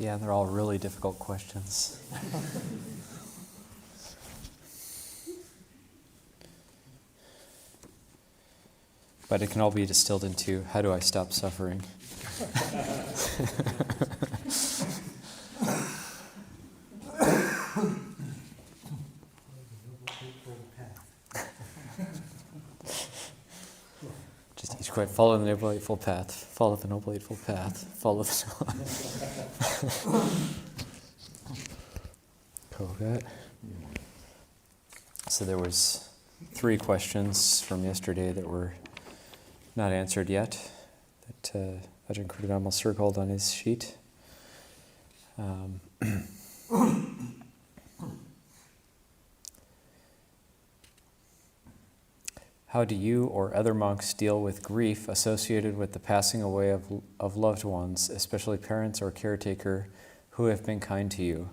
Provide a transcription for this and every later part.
Yeah, they're all really difficult questions. But it can all be distilled into, how do I stop suffering? Just each quite follow the Noble Eightfold Path, follow the Noble Eightfold Path, follow the... Cool, good. So there was 3 questions from yesterday that were not answered yet, that Ajahn Ñāṇiko circled on his sheet. How do you or other monks deal with grief associated with the passing away of loved ones, especially parents or caretaker who have been kind to you?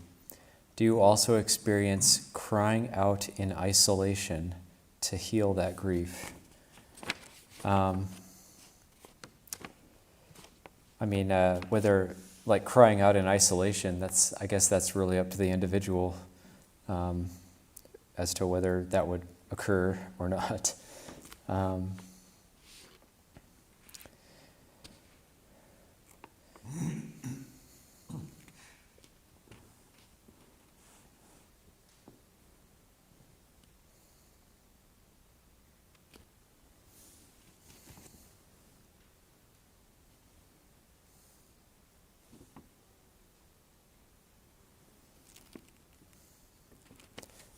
Do you also experience crying out in isolation to heal that grief? Whether like crying out in isolation, I guess that's really up to the individual as to whether that would occur or not.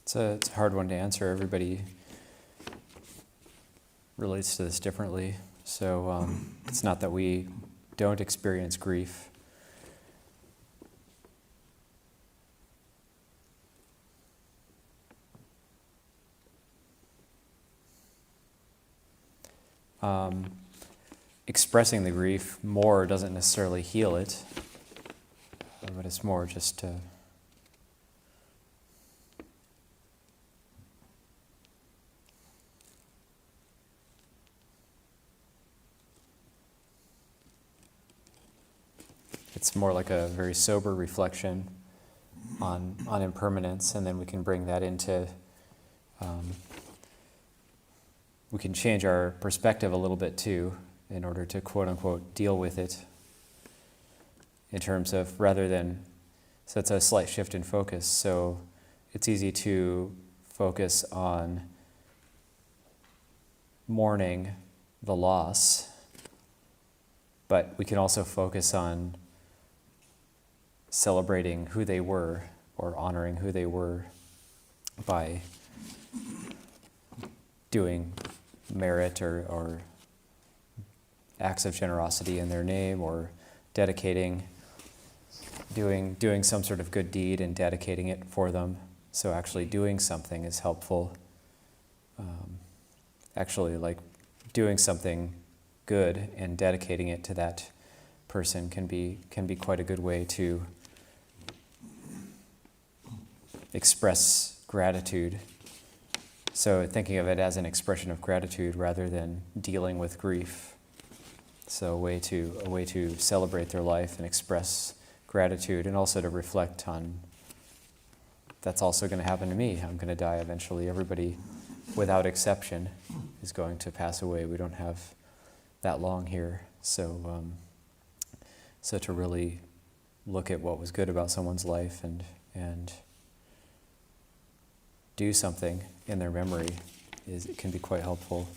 It's a hard one to answer. Everybody relates to this differently. So it's not that we don't experience grief. Expressing the grief more doesn't necessarily heal it, but it's more just to... It's more like a very sober reflection on impermanence, and then we can bring that into, we can change our perspective a little bit too, in order to quote-unquote deal with it, in terms of rather than, so it's a slight shift in focus, so it's easy to focus on mourning the loss, but we can also focus on celebrating who they were or honoring who they were by doing merit or acts of generosity in their name, or dedicating, doing some sort of good deed and dedicating it for them. So actually doing something is helpful. Actually, like doing something good and dedicating it to that person can be quite a good way to express gratitude. So thinking of it as an expression of gratitude rather than dealing with grief. So a way to celebrate their life and express gratitude, and also to reflect on, that's also going to happen to me. I'm going to die eventually. Everybody, without exception, is going to pass away. We don't have that long here. So to really look at what was good about someone's life and do something in their memory it can be quite helpful.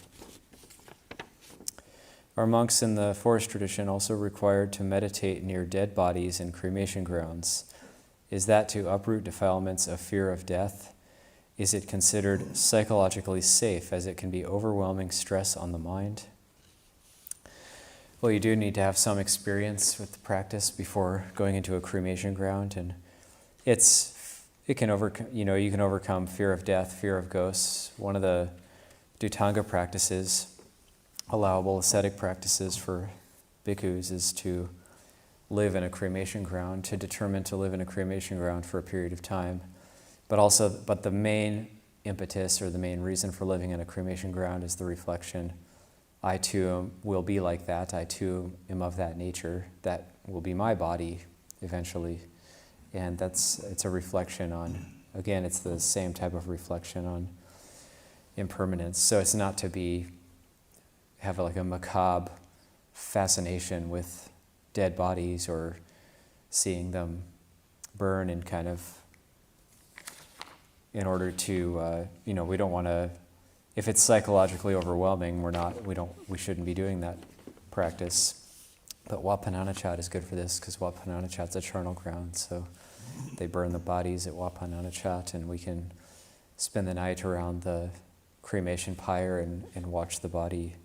Are monks in the forest tradition also required to meditate near dead bodies in cremation grounds? Is that to uproot defilements of fear of death? Is it considered psychologically safe, as it can be overwhelming stress on the mind? Well, you do need to have some experience with the practice before going into a cremation ground, and you can overcome fear of death, fear of ghosts. One of the Dhutanga practices, allowable ascetic practices for bhikkhus, is to live in a cremation ground, to determine to live in a cremation ground for a period of time. But the main impetus or the main reason for living in a cremation ground is the reflection, I too will be like that, I too am of that nature, that will be my body eventually. And it's a reflection on, again, it's the same type of reflection on impermanence. So it's not to have like a macabre fascination with dead bodies or seeing them burn and kind of, in order to, we don't want to, if it's psychologically overwhelming, we shouldn't be doing that practice. But Wat Pah Nanachat is good for this, because Wat Pah Nanachat's a charnel ground, so they burn the bodies at Wat Pah Nanachat, and we can spend the night around the cremation pyre and watch the body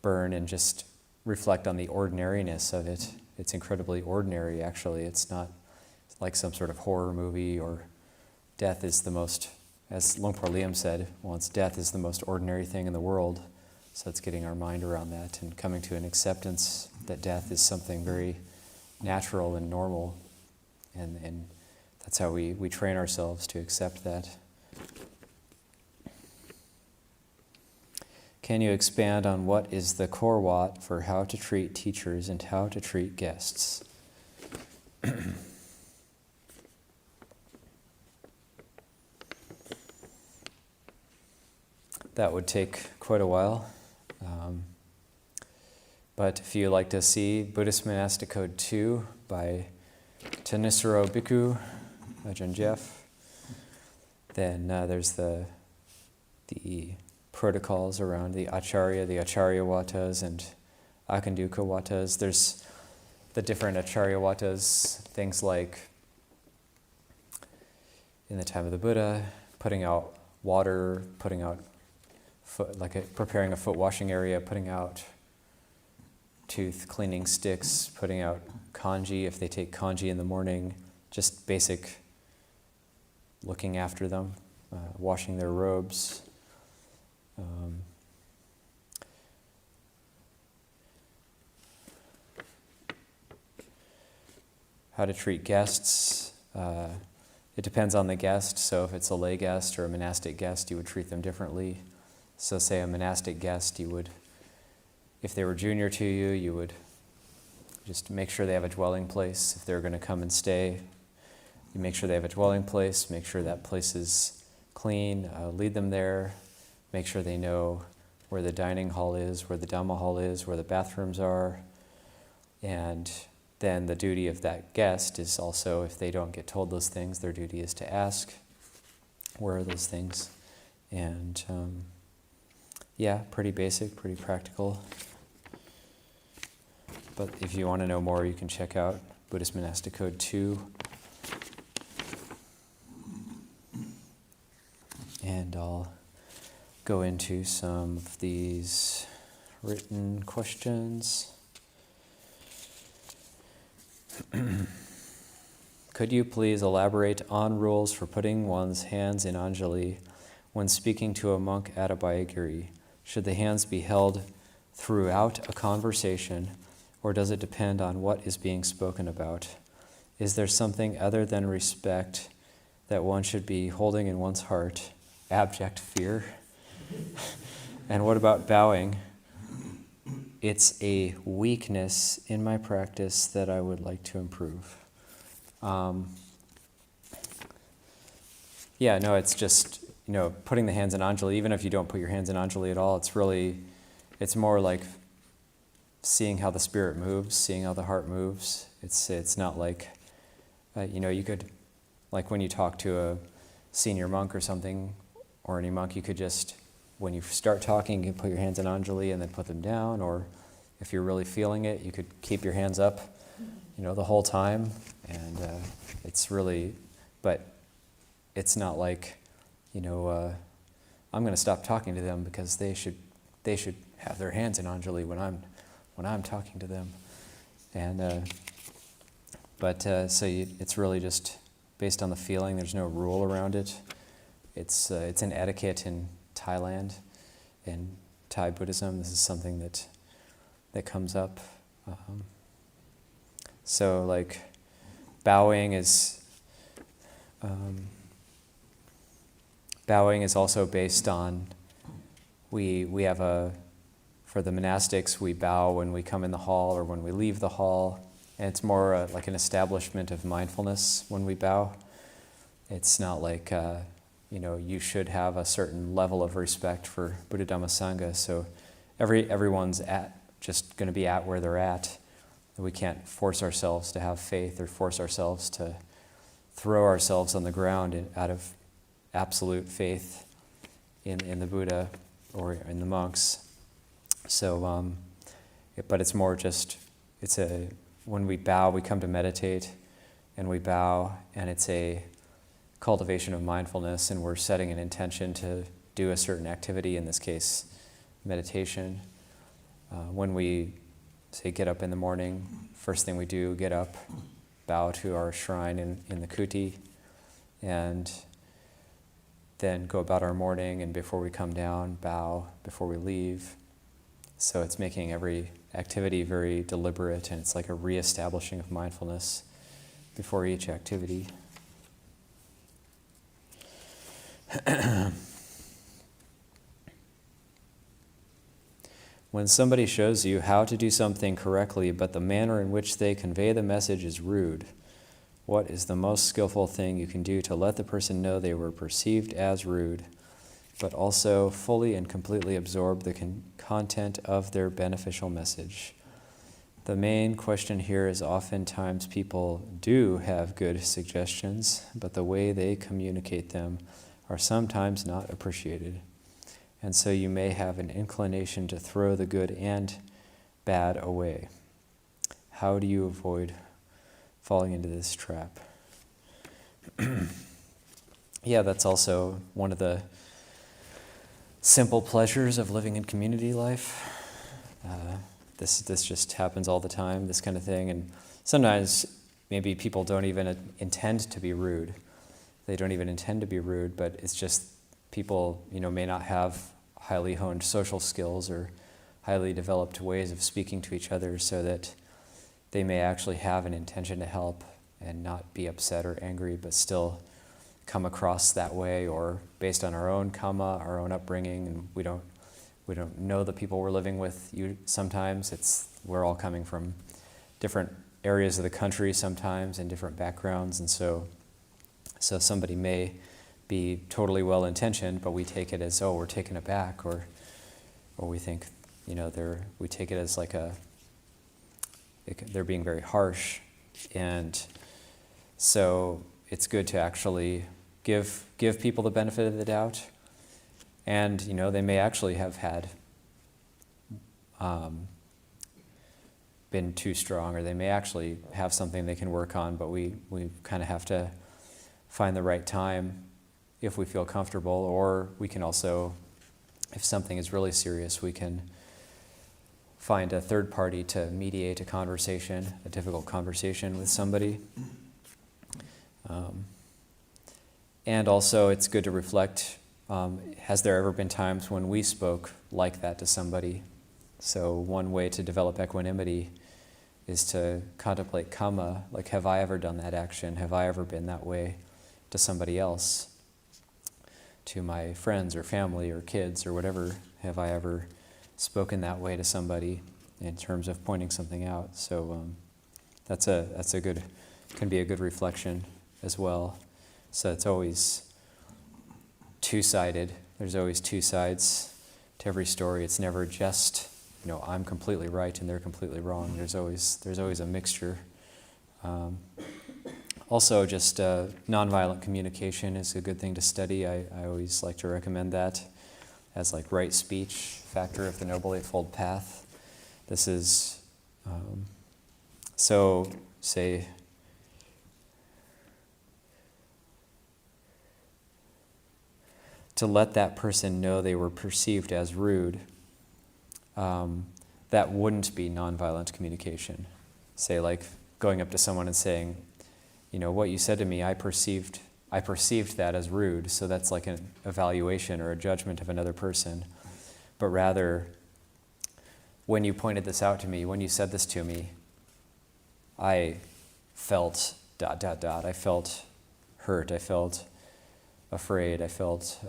burn and just reflect on the ordinariness of it. It's incredibly ordinary, actually. It's not like some sort of horror movie, or death is the most, as Longpo Liam said once, death is the most ordinary thing in the world. So it's getting our mind around that and coming to an acceptance that death is something very natural and normal. And that's how we train ourselves to accept that. Can you expand on what is the core Wat for how to treat teachers and how to treat guests? That would take quite a while. But if you like to see Buddhist Monastic Code 2 by Tanisaro Bhikkhu, Ajahn Jeff, then there's the protocols around the Acharya Watas and Akanduka Watas. There's the different Acharya Watas, things like in the time of the Buddha, putting out water, putting out preparing a foot washing area, putting out tooth cleaning sticks, putting out kanji if they take kanji in the morning, just basic looking after them, washing their robes. How to treat guests. It depends on the guest. So if it's a lay guest or a monastic guest, you would treat them differently. So say a monastic guest, you would, if they were junior to you, you would just make sure they have a dwelling place. If they're going to come and stay, you make sure they have a dwelling place, make sure that place is clean, lead them there, make sure they know where the dining hall is, where the Dhamma hall is, where the bathrooms are. And then the duty of that guest is also, if they don't get told those things, their duty is to ask, where are those things? And pretty basic, pretty practical. But if you want to know more, you can check out Buddhist Monastic Code 2. And I'll go into some of these written questions. Could you please elaborate on rules for putting one's hands in Anjali when speaking to a monk at Abhayagiri? Should the hands be held throughout a conversation, or does it depend on what is being spoken about? Is there something other than respect that one should be holding in one's heart? Abject fear? And what about bowing? It's a weakness in my practice that I would like to improve. It's just, putting the hands in Anjali, even if you don't put your hands in Anjali at all, it's more like seeing how the spirit moves, seeing how the heart moves. It's not like, you could, like when you talk to a senior monk or something, or any monk, you could just, when you start talking, you can put your hands in Anjali and then put them down, or if you're really feeling it, you could keep your hands up, the whole time. And it's really, but it's not like, I'm going to stop talking to them because they should have their hands in Anjali when I'm talking to them. And it's really just based on the feeling. There's no rule around it. It's an etiquette in Thailand, in Thai Buddhism. This is something that comes up. So like bowing is also based on, we have for the monastics, we bow when we come in the hall or when we leave the hall. And it's more like an establishment of mindfulness when we bow. It's not like, you should have a certain level of respect for Buddha Dhamma Sangha, so everyone's just going to be at where they're at. We can't force ourselves to have faith or force ourselves to throw ourselves on the ground out of absolute faith in the Buddha or in the monks. So, but it's more just, when we bow, we come to meditate, and we bow, and it's a cultivation of mindfulness, and we're setting an intention to do a certain activity, in this case, meditation. When we, say, get up in the morning, first thing we do, get up, bow to our shrine in the kuti, and then go about our morning, and before we come down, bow before we leave. So it's making every activity very deliberate, and it's like a reestablishing of mindfulness before each activity. When somebody shows you how to do something correctly, but the manner in which they convey the message is rude, what is the most skillful thing you can do to let the person know they were perceived as rude, but also fully and completely absorb the content of their beneficial message? The main question here is oftentimes people do have good suggestions, but the way they communicate them are sometimes not appreciated. And so you may have an inclination to throw the good and bad away. How do you avoid falling into this trap? Yeah, that's also one of the simple pleasures of living in community life. This just happens all the time, this kind of thing. And sometimes maybe people don't even intend to be rude. They don't even intend to be rude, but it's just people, may not have highly honed social skills or highly developed ways of speaking to each other, so that they may actually have an intention to help and not be upset or angry, but still come across that way, or based on our own karma, our own upbringing, and we don't know the people we're living with. Sometimes we're all coming from different areas of the country sometimes, and different backgrounds, and so somebody may be totally well-intentioned, but we take it as, we're taken aback, or we think, we take it as like they're being very harsh. And so it's good to actually give people the benefit of the doubt. And, they may actually have had been too strong, or they may actually have something they can work on, but we kind of have to find the right time if we feel comfortable. Or we can also, if something is really serious, we can find a third party to mediate a difficult conversation with somebody. And also it's good to reflect, has there ever been times when we spoke like that to somebody? So one way to develop equanimity is to contemplate karma, like, have I ever done that action? Have I ever been that way to somebody else? To my friends or family or kids or whatever, have I ever spoken that way to somebody in terms of pointing something out? So can be a good reflection as well. So it's always two-sided. There's always two sides to every story. It's never just, I'm completely right and they're completely wrong. There's always a mixture. Also, just nonviolent communication is a good thing to study. I always like to recommend that as like right speech, factor of the Noble Eightfold Path. This is, say, to let that person know they were perceived as rude, that wouldn't be nonviolent communication. Say, like, going up to someone and saying, what you said to me, I perceived that as rude, so that's like an evaluation or a judgment of another person. But rather, when you pointed this out to me, when you said this to me, I felt ... I felt hurt, I felt afraid, I felt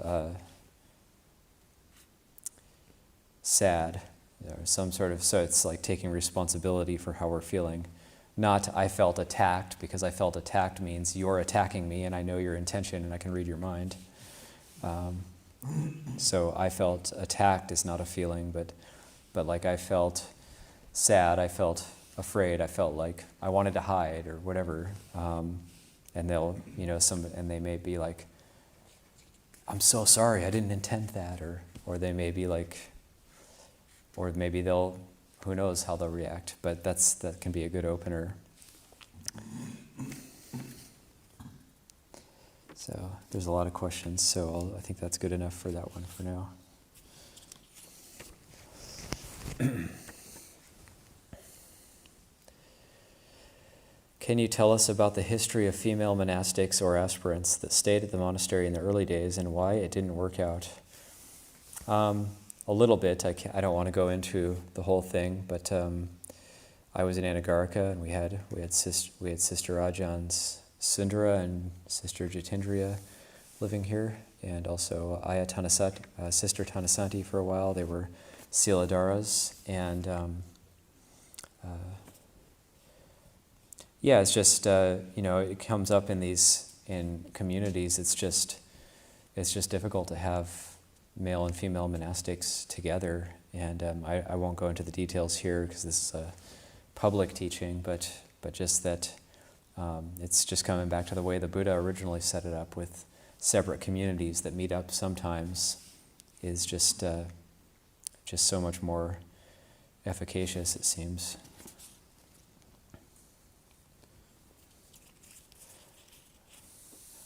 sad, or some sort of, so it's like taking responsibility for how we're feeling. Not I felt attacked, because I felt attacked means you're attacking me and I know your intention and I can read your mind. So I felt attacked is not a feeling, but like I felt sad, I felt afraid, I felt like I wanted to hide or whatever. And they'll, and they may be like, I'm so sorry, I didn't intend that, or they may be like, or maybe they'll, who knows how they'll react, but that can be a good opener. So there's a lot of questions, so I think that's good enough for that one for now. Can you tell us about the history of female monastics or aspirants that stayed at the monastery in the early days and why it didn't work out? A little bit. I don't want to go into the whole thing, but I was in Anagarika, and we had Sister Ajahns Sundara and Sister Jitendriya living here, and also Sister Tanasanti for a while. They were Siladaras, and it's just it comes up in communities. It's just difficult to have male and female monastics together, and I won't go into the details here because this is a public teaching, but just that it's just coming back to the way the Buddha originally set it up, with separate communities that meet up sometimes, is just so much more efficacious, it seems.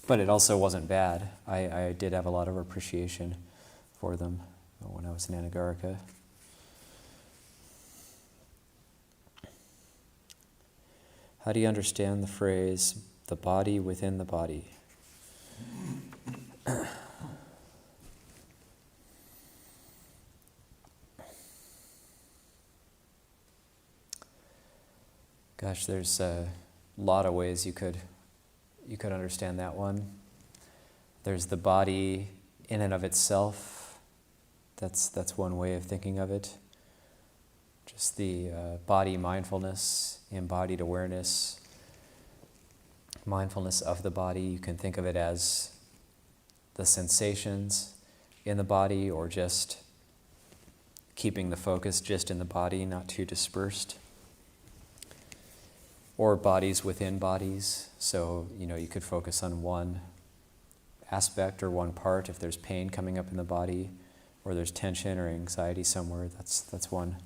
But it also wasn't bad. I did have a lot of appreciation for them when I was in Anagarika. How do you understand the phrase, the body within the body? Gosh, there's a lot of ways you could understand that one. There's the body in and of itself. That's one way of thinking of it. Just the body mindfulness, embodied awareness, mindfulness of the body. You can think of it as the sensations in the body, or just keeping the focus just in the body, not too dispersed. Or bodies within bodies. So, you could focus on one aspect or one part. If there's pain coming up in the body, or there's tension or anxiety somewhere, that's one.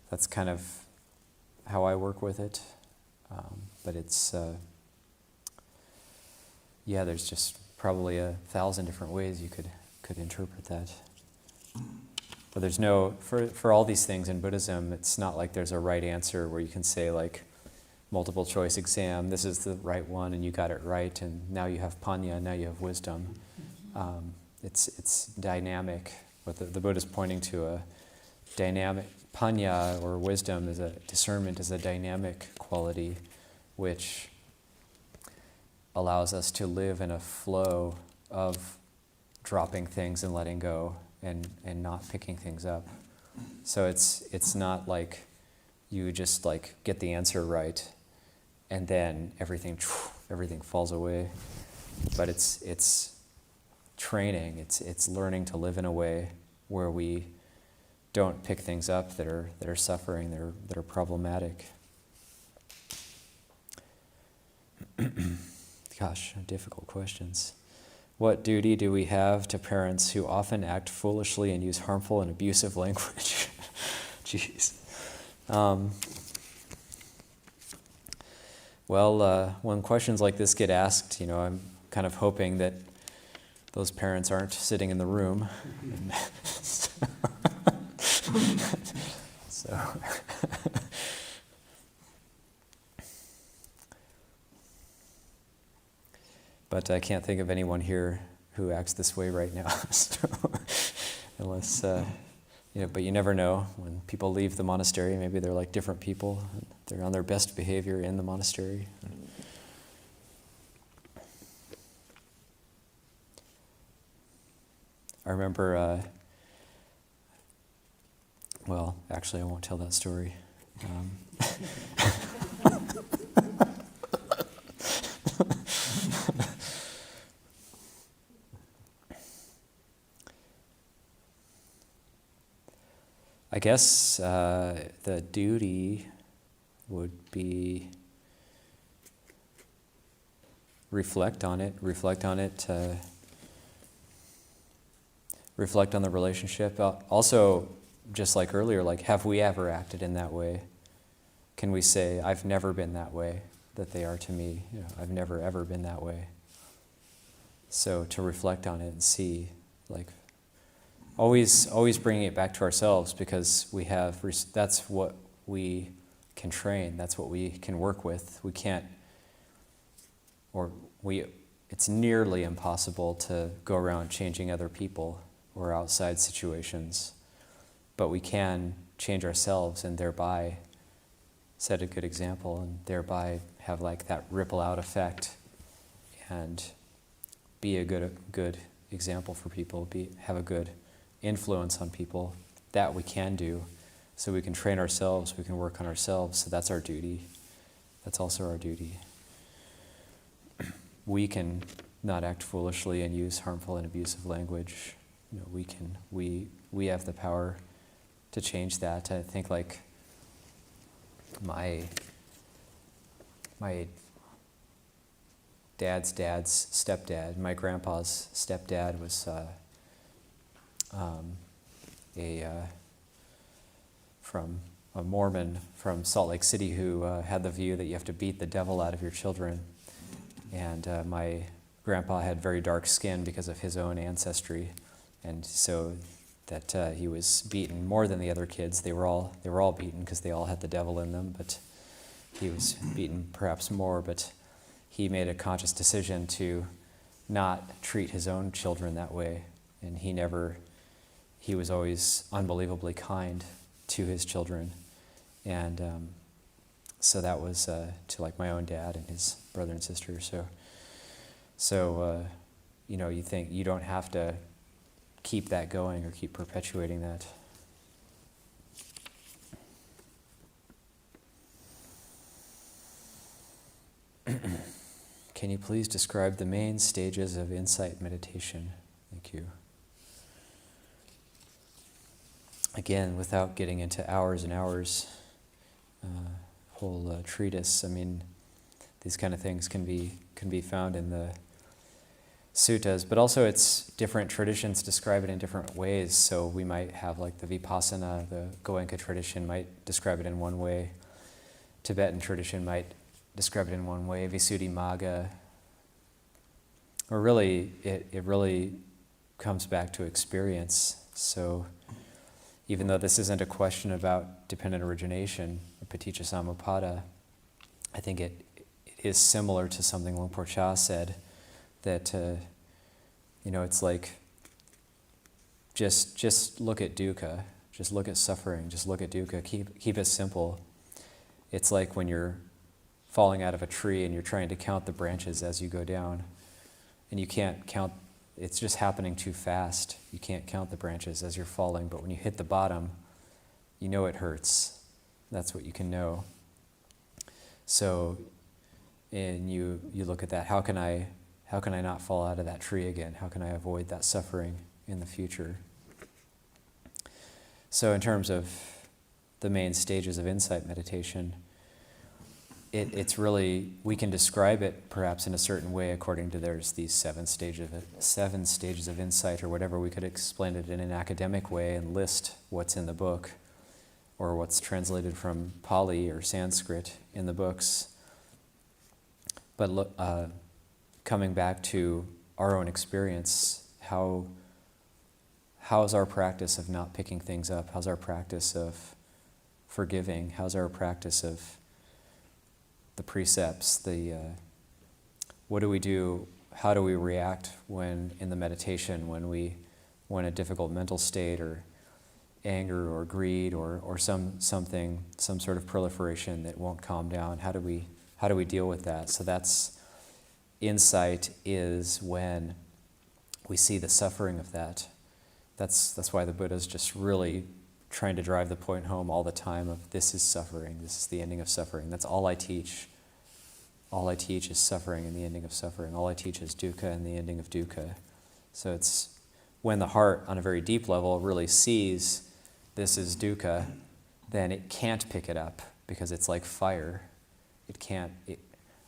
That's kind of how I work with it. But it's, there's just probably 1,000 different ways you could interpret that. But there's for all these things in Buddhism, it's not like there's a right answer where you can say, like, multiple choice exam, this is the right one and you got it right, and now you have panya, now you have wisdom. It's dynamic. What the Buddha is pointing to, a dynamic panya, or wisdom, is discernment is a dynamic quality which allows us to live in a flow of dropping things and letting go, and not picking things up. So it's not like you just like get the answer right and then everything falls away. But it's training. It's learning to live in a way where we don't pick things up that are suffering, that are problematic. Gosh, difficult questions. What duty do we have to parents who often act foolishly and use harmful and abusive language? Jeez. When questions like this get asked, I'm kind of hoping that those parents aren't sitting in the room. So, but I can't think of anyone here who acts this way right now. So, unless, but you never know. When people leave the monastery, maybe they're like different people. They're on their best behavior in the monastery. I remember, actually I won't tell that story. I guess the duty would be reflect on it, reflect on the relationship. Also, just like earlier, like, have we ever acted in that way? Can we say, I've never been that way, that they are to me? I've never ever been that way. So to reflect on it and see, like, always bringing it back to ourselves, because that's what we can train, that's what we can work with. We can't, it's nearly impossible to go around changing other people or outside situations, but we can change ourselves and thereby set a good example and thereby have like that ripple out effect and be a good example for people, have a good influence on people. That we can do. So we can train ourselves, we can work on ourselves, so that's our duty. That's also our duty. We can not act foolishly and use harmful and abusive language. We have the power to change that. I think like my dad's stepdad, my grandpa's stepdad was from a Mormon from Salt Lake City who had the view that you have to beat the devil out of your children. And my grandpa had very dark skin because of his own ancestry, and so that he was beaten more than the other kids. They were all beaten because they all had the devil in them, but he was beaten perhaps more. But he made a conscious decision to not treat his own children that way, and he was always unbelievably kind to his children. And so that was to like my own dad and his brother and sister. So you think you don't have to keep that going or keep perpetuating that. Can you please describe the main stages of insight meditation? Thank you. Again, without getting into hours and hours, whole treatise. I mean, these kind of things can be found in the suttas, but also it's different traditions describe it in different ways. So we might have like the Vipassana, the Goenka tradition might describe it in one way. Tibetan tradition might describe it in one way. Visuddhimagga, or really, it really comes back to experience. So even though this isn't a question about dependent origination or paticca samuppada, I think it is similar to something Luang Por Chah said, that it's like just look at dukkha, just look at suffering, just look at dukkha. Keep it simple. It's like when you're falling out of a tree and you're trying to count the branches as you go down, and you can't count. It's just happening too fast. You can't count the branches as you're falling, but when you hit the bottom, you know it hurts. That's what you can know. So, and you look at that. How can I not fall out of that tree again? How can I avoid that suffering in the future? So in terms of the main stages of insight meditation, it's really, we can describe it perhaps in a certain way according to there's these seven stages of insight or whatever. We could explain it in an academic way and list what's in the book or what's translated from Pali or Sanskrit in the books. But coming back to our own experience, how's our practice of not picking things up? How's our practice of forgiving? How's our practice of the precepts? What do we do? How do we react when in the meditation, when a difficult mental state or anger or greed or some sort of proliferation that won't calm down? How do we deal with that? So that's insight, is when we see the suffering of that. That's why the Buddha's just really trying to drive the point home all the time of this is suffering, this is the ending of suffering. That's all I teach. All I teach is suffering and the ending of suffering. All I teach is dukkha and the ending of dukkha. So it's when the heart, on a very deep level, really sees this is dukkha, then it can't pick it up because it's like fire. It can't.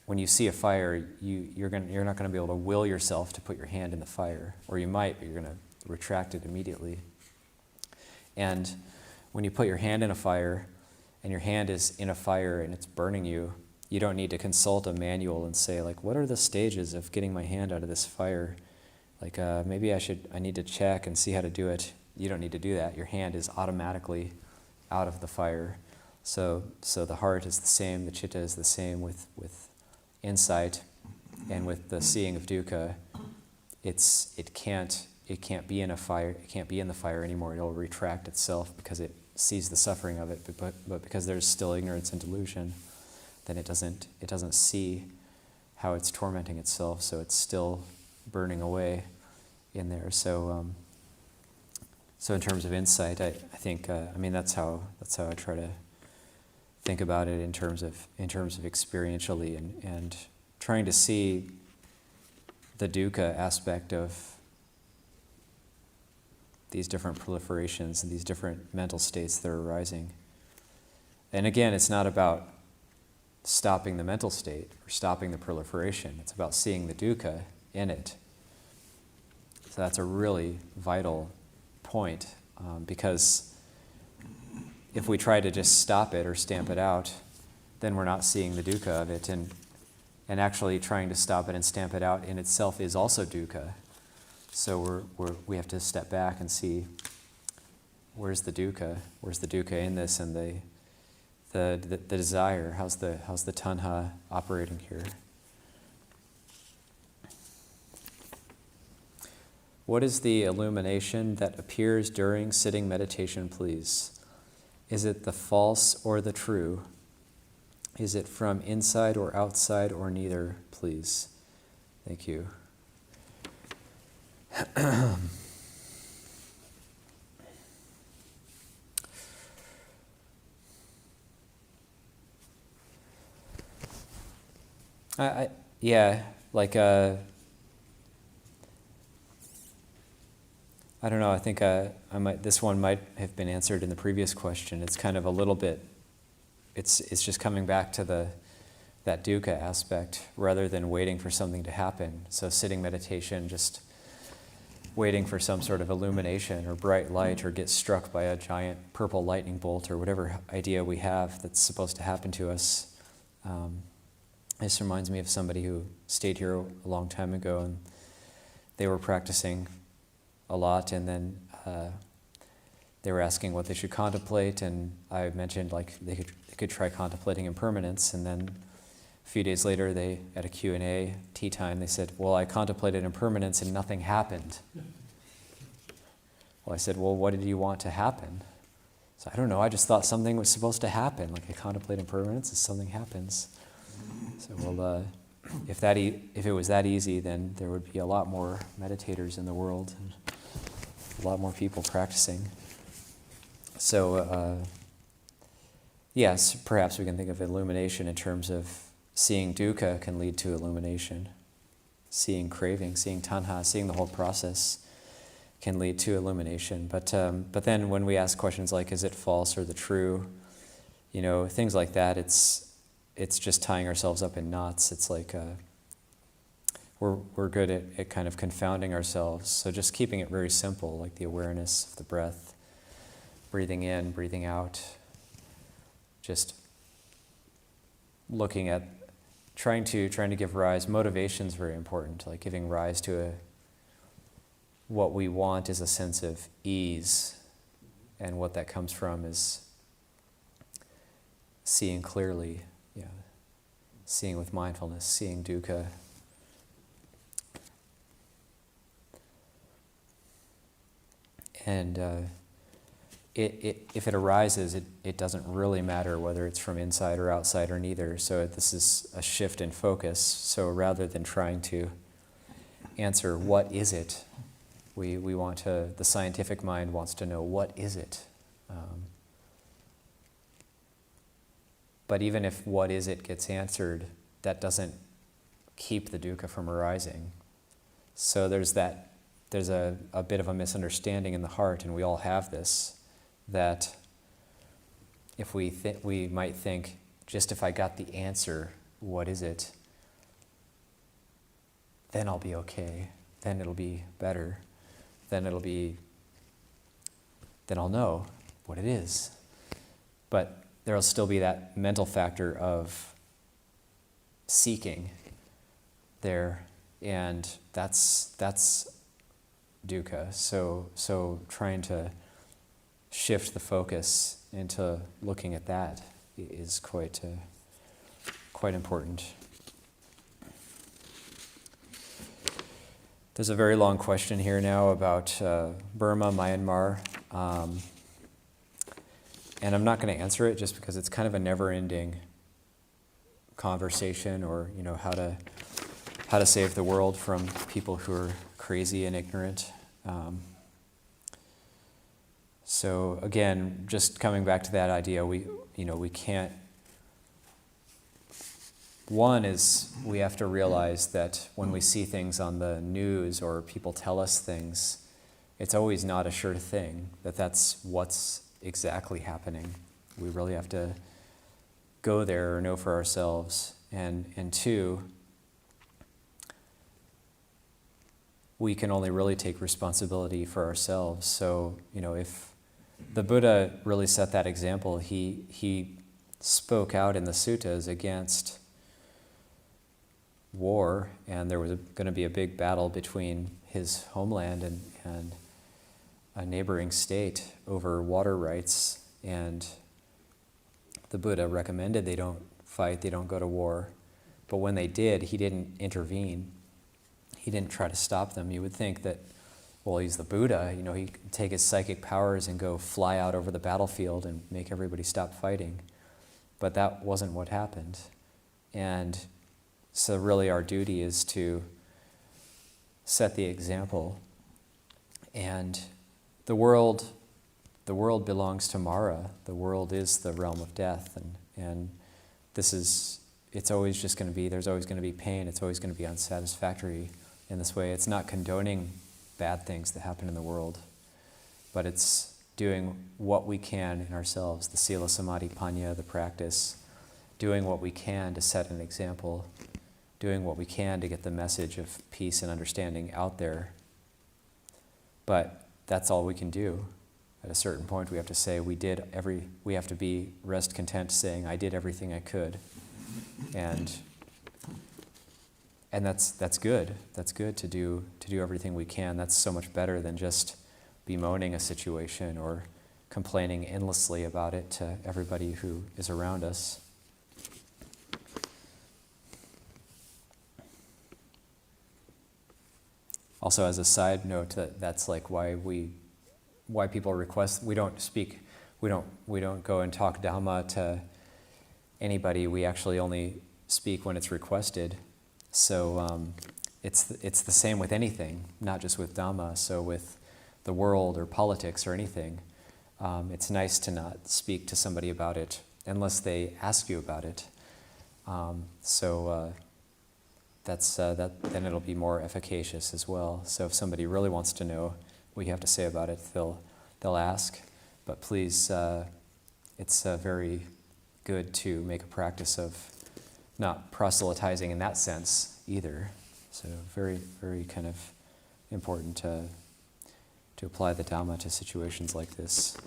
When you see a fire, you're not going to be able to will yourself to put your hand in the fire, or you might, but you're going to retract it immediately. And when you put your hand in a fire, and your hand is in a fire and it's burning you, you don't need to consult a manual and say, like, what are the stages of getting my hand out of this fire? Like, maybe I need to check and see how to do it. You don't need to do that. Your hand is automatically out of the fire. So the heart is the same, the chitta is the same with insight, and with the seeing of dukkha, it can't be in a fire. It can't be in the fire anymore. It'll retract itself because it sees the suffering of it. But because there's still ignorance and delusion, then it doesn't see how it's tormenting itself. So it's still burning away in there. So in terms of insight, I think that's how I try to think about it in terms of experientially and trying to see the dukkha aspect of these different proliferations and these different mental states that are arising. And again, it's not about stopping the mental state or stopping the proliferation. It's about seeing the dukkha in it. So that's a really vital point, because if we try to just stop it or stamp it out, then we're not seeing the dukkha of it. And actually trying to stop it and stamp it out in itself is also dukkha. So we have to step back and see, where's the dukkha? Where's the dukkha in this, and the desire? How's the tanha operating here? What is the illumination that appears during sitting meditation, please? Is it the false or the true? Is it from inside or outside or neither, please? Thank you. I don't know. I think this one might have been answered in the previous question. It's kind of a little bit. It's just coming back to that dukkha aspect rather than waiting for something to happen. So sitting meditation, just waiting for some sort of illumination or bright light, or get struck by a giant purple lightning bolt, or whatever idea we have that's supposed to happen to us. This reminds me of somebody who stayed here a long time ago, and they were practicing a lot, and then they were asking what they should contemplate, and I mentioned like they could try contemplating impermanence, and then a few days later, at a Q&A tea time, they said, well, I contemplated impermanence and nothing happened. Well, I said, well, what did you want to happen? So I don't know, I just thought something was supposed to happen. Like I contemplate impermanence and something happens. So, well, if it was that easy, then there would be a lot more meditators in the world, and a lot more people practicing. So, yes, perhaps we can think of illumination in terms of seeing dukkha can lead to illumination. Seeing craving, seeing tanha, seeing the whole process can lead to illumination. But then when we ask questions like, is it false or the true? Things like that, it's just tying ourselves up in knots. It's like we're good at kind of confounding ourselves. So just keeping it very simple, like the awareness of the breath, breathing in, breathing out, just looking at trying to give rise. Motivation is very important, like giving rise to what we want is a sense of ease, and what that comes from is seeing clearly, seeing with mindfulness, seeing dukkha. And if it arises, it doesn't really matter whether it's from inside or outside or neither. So this is a shift in focus. So rather than trying to answer what is it, we want to. The scientific mind wants to know what is it. But even if what is it gets answered, that doesn't keep the dukkha from arising. So there's a bit of a misunderstanding in the heart, and we all have this, that if we might think, just if I got the answer, what is it? Then I'll be okay. Then it'll be better. Then I'll know what it is. But there'll still be that mental factor of seeking there, and that's dukkha. So trying to shift the focus into looking at that is quite important. There's a very long question here now about Burma, Myanmar, and I'm not going to answer it just because it's kind of a never-ending conversation, or how to save the world from people who are crazy and ignorant. So again, just coming back to that idea, we can't. One is we have to realize that when we see things on the news or people tell us things, it's always not a sure thing that that's what's exactly happening. We really have to go there or know for ourselves. And two, we can only really take responsibility for ourselves. So, if the Buddha really set that example, he spoke out in the suttas against war, and there was going to be a big battle between his homeland and a neighboring state over water rights, and the Buddha recommended they don't fight, they don't go to war. But when they did, he didn't intervene. He didn't try to stop them. You would think that, well, he's the Buddha, he could take his psychic powers and go fly out over the battlefield and make everybody stop fighting. But that wasn't what happened. And so really our duty is to set the example. And the world belongs to Mara. The world is the realm of death. And it's always just going to be, there's always going to be pain. It's always going to be unsatisfactory in this way. It's not condoning bad things that happen in the world, but it's doing what we can in ourselves, the sila, samadhi, panya, the practice, doing what we can to set an example, doing what we can to get the message of peace and understanding out there. But that's all we can do. At a certain point, we have to say we have to be rest content saying, I did everything I could. And that's good. That's good to do everything we can. That's so much better than just bemoaning a situation or complaining endlessly about it to everybody who is around us. Also, as a side note, that's like why people request, we don't go and talk Dhamma to anybody. We actually only speak when it's requested. So it's the same with anything, not just with Dhamma. So with the world or politics or anything, it's nice to not speak to somebody about it unless they ask you about it. Then it'll be more efficacious as well. So if somebody really wants to know what you have to say about it, they'll ask. But please, it's very good to make a practice of not proselytizing in that sense either. So very, very kind of important to apply the Dhamma to situations like this.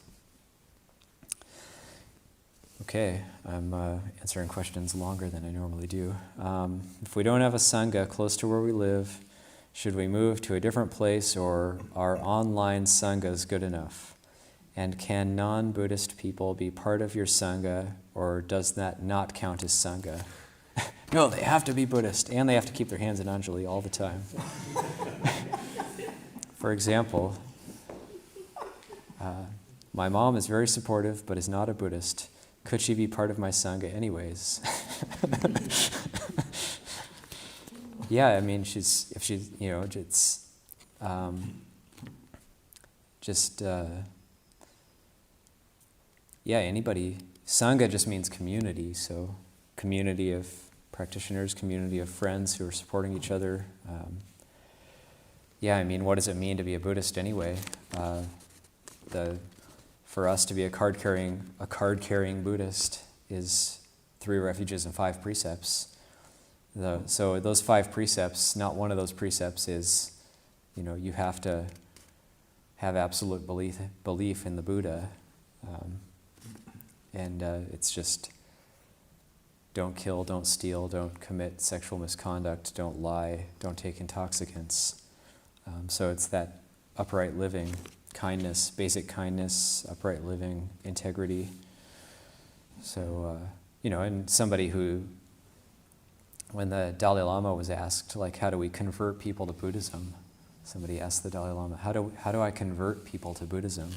Okay, I'm answering questions longer than I normally do. If we don't have a Sangha close to where we live, should we move to a different place, or are online Sanghas good enough? And can non-Buddhist people be part of your Sangha, or does that not count as Sangha? No, they have to be Buddhist, and they have to keep their hands in Anjali all the time. For example, my mom is very supportive, but is not a Buddhist. Could she be part of my Sangha anyways? Yeah, I mean, anybody. Sangha just means community, so community of practitioners, community of friends who are supporting each other. What does it mean to be a Buddhist anyway? The for us to be a card-carrying Buddhist is 3 refuges and 5 precepts. So those 5 precepts, not one of those precepts is, you have to have absolute belief in the Buddha. It's just, don't kill, don't steal, don't commit sexual misconduct, don't lie, don't take intoxicants. So it's that upright living, kindness, basic kindness, upright living, integrity. So, and somebody who, when the Dalai Lama was asked, how do we convert people to Buddhism? Somebody asked the Dalai Lama, how do I convert people to Buddhism?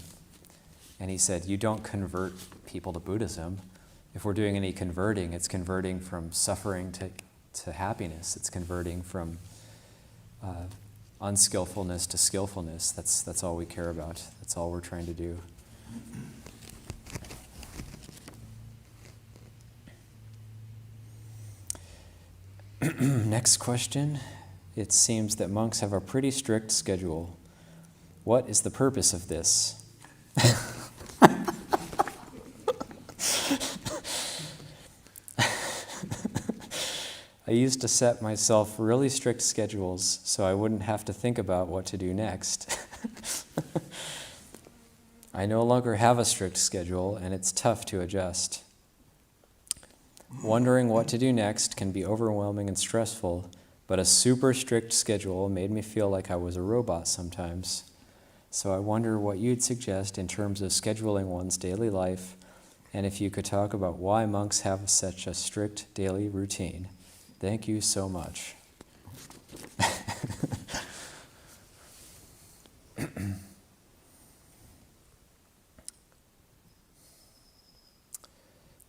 And he said, you don't convert people to Buddhism. If we're doing any converting, it's converting from suffering to happiness. It's converting from unskillfulness to skillfulness. That's all we care about. That's all we're trying to do. Next question. It seems that monks have a pretty strict schedule. What is the purpose of this? I used to set myself really strict schedules so I wouldn't have to think about what to do next. I no longer have a strict schedule, and it's tough to adjust. Wondering what to do next can be overwhelming and stressful, but a super strict schedule made me feel like I was a robot sometimes. So I wonder what you'd suggest in terms of scheduling one's daily life, and if you could talk about why monks have such a strict daily routine. Thank you so much.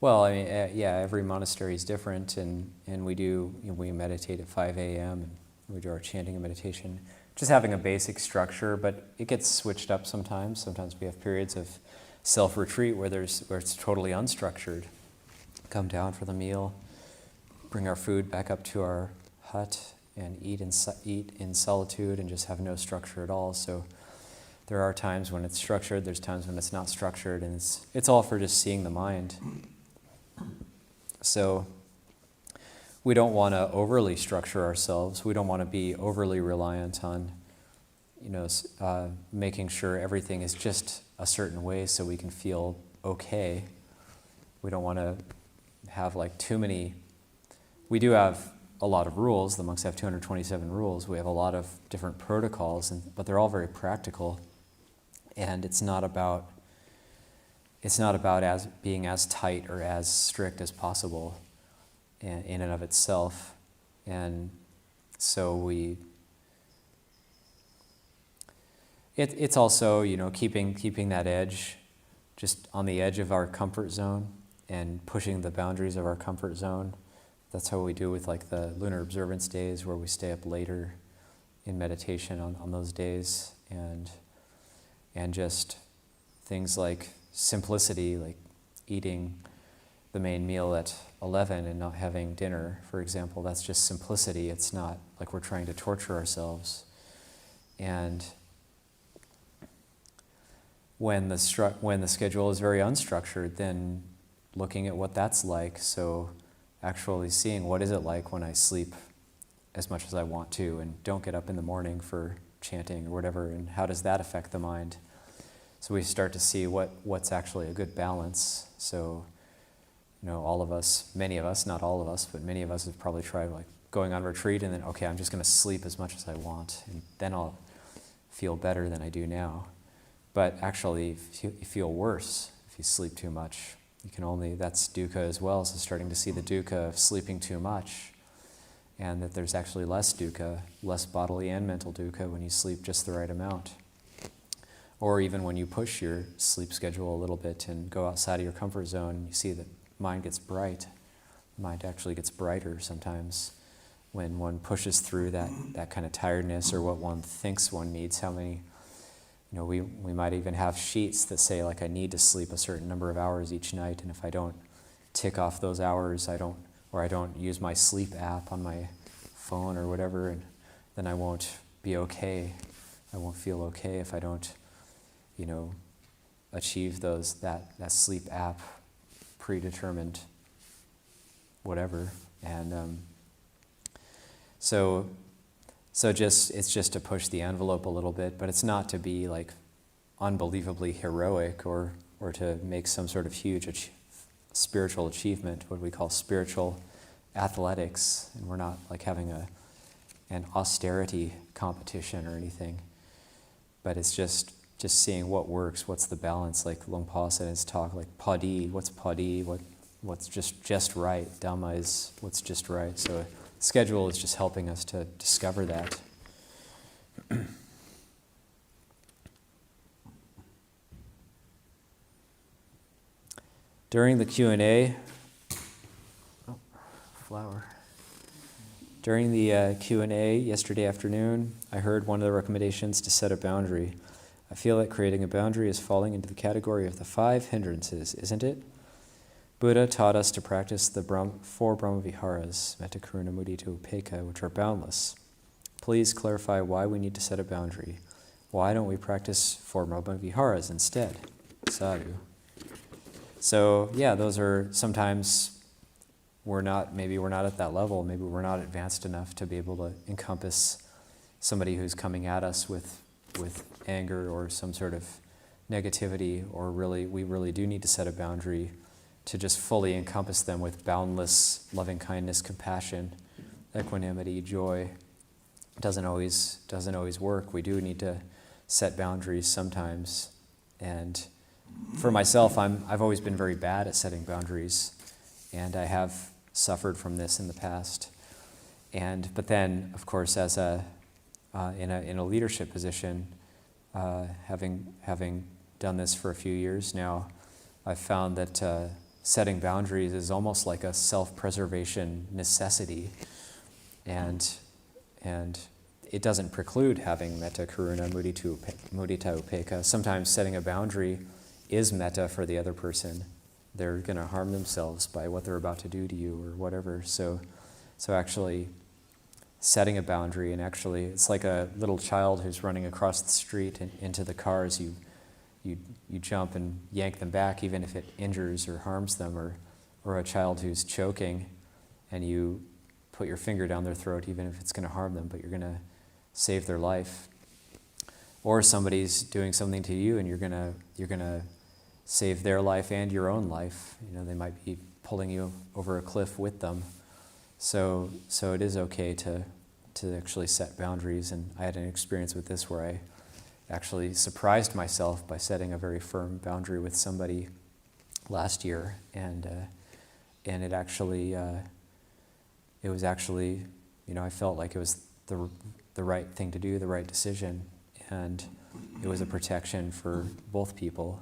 Well, every monastery is different, and we meditate at 5 a.m. and we do our chanting and meditation. Just having a basic structure, but it gets switched up sometimes. Sometimes we have periods of self-retreat where it's totally unstructured. Come down for the meal, bring our food back up to our hut, and eat in solitude and just have no structure at all. So there are times when it's structured, there's times when it's not structured, and it's all for just seeing the mind. So we don't want to overly structure ourselves. We don't want to be overly reliant on, making sure everything is just a certain way so we can feel okay. We don't want to have too many. We do have a lot of rules. The monks have 227 rules. We have a lot of different protocols, but they're all very practical. And it's not about as being as tight or as strict as possible in and of itself. And so it's also, keeping that edge, just on the edge of our comfort zone and pushing the boundaries of our comfort zone. That's how we do with the lunar observance days, where we stay up later in meditation on those days, and just things like simplicity, like eating the main meal at 11 and not having dinner, for example. That's just simplicity. It's not like we're trying to torture ourselves. And when the schedule is very unstructured, then looking at what that's like. So actually seeing what is it like when I sleep as much as I want to and don't get up in the morning for chanting or whatever, and how does that affect the mind? So we start to see what's actually a good balance. So, all of us, many of us, not all of us, but many of us have probably tried going on retreat and then, okay, I'm just going to sleep as much as I want, and then I'll feel better than I do now. But actually, if you feel worse if you sleep too much. That's dukkha as well, so starting to see the dukkha of sleeping too much, and that there's actually less dukkha, less bodily and mental dukkha when you sleep just the right amount. Or even when you push your sleep schedule a little bit and go outside of your comfort zone, you see that mind gets bright. Mind actually gets brighter sometimes when one pushes through that kind of tiredness or what one thinks one needs. How many, we might even have sheets that say I need to sleep a certain number of hours each night, and if I don't tick off those hours, I don't use my sleep app on my phone or whatever, and then I won't be okay. I won't feel okay if I don't achieve that sleep app predetermined whatever. And so it's just to push the envelope a little bit, but it's not to be like unbelievably heroic or to make some sort of huge spiritual achievement, what we call spiritual athletics. And we're not like having an austerity competition or anything, but it's just seeing what works, what's the balance, like Luang Por said in his talk, like padi, what's padi, what's just right, Dhamma is what's just right. So a schedule is just helping us to discover that. During the Q&A, During the Q&A yesterday afternoon, I heard one of the recommendations to set a boundary. I feel that creating a boundary is falling into the category of the 5 hindrances, isn't it? Buddha taught us to practice the 4 Brahmaviharas, metta, karuna, mudita, upekkha, which are boundless. Please clarify why we need to set a boundary. Why don't we practice 4 Brahmaviharas instead? Sadhu. So yeah, those are sometimes maybe we're not at that level, maybe we're not advanced enough to be able to encompass somebody who's coming at us with anger or some sort of negativity, or we really do need to set a boundary to just fully encompass them with boundless loving kindness, compassion, equanimity, joy. It doesn't always work. We do need to set boundaries sometimes. And for myself, I've always been very bad at setting boundaries, and I have suffered from this in the past. But then, of course, as in a leadership position, having done this for a few years now, I've found that setting boundaries is almost like a self-preservation necessity, and it doesn't preclude having metta, karuna, mudita, upekkha. Sometimes setting a boundary is metta for the other person. They're going to harm themselves by what they're about to do to you or whatever. So actually setting a boundary, and actually it's like a little child who's running across the street and into the cars. You jump and yank them back even if it injures or harms them, or a child who's choking and you put your finger down their throat even if it's going to harm them, but you're going to save their life. Or somebody's doing something to you and you're going to save their life and your own life. They might be pulling you over a cliff with them. So it is okay to actually set boundaries. And I had an experience with this where I actually surprised myself by setting a very firm boundary with somebody last year, and it was actually I felt like it was the right thing to do, the right decision, and it was a protection for both people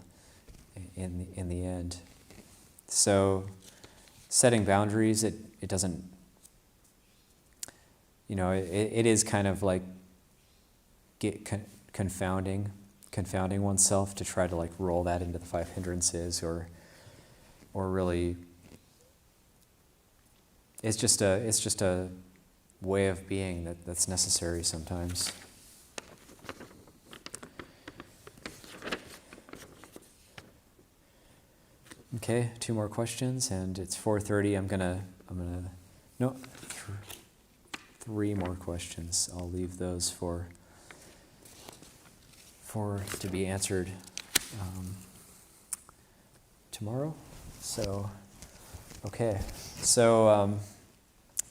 in the end. So setting boundaries, it doesn't, it is kind of like confounding oneself to try to like roll that into the 5 hindrances, or really it's just a way of being that's necessary sometimes. Okay, 2 more questions, and it's 4:30. No, 3 more questions. I'll leave those for to be answered tomorrow. So, okay. So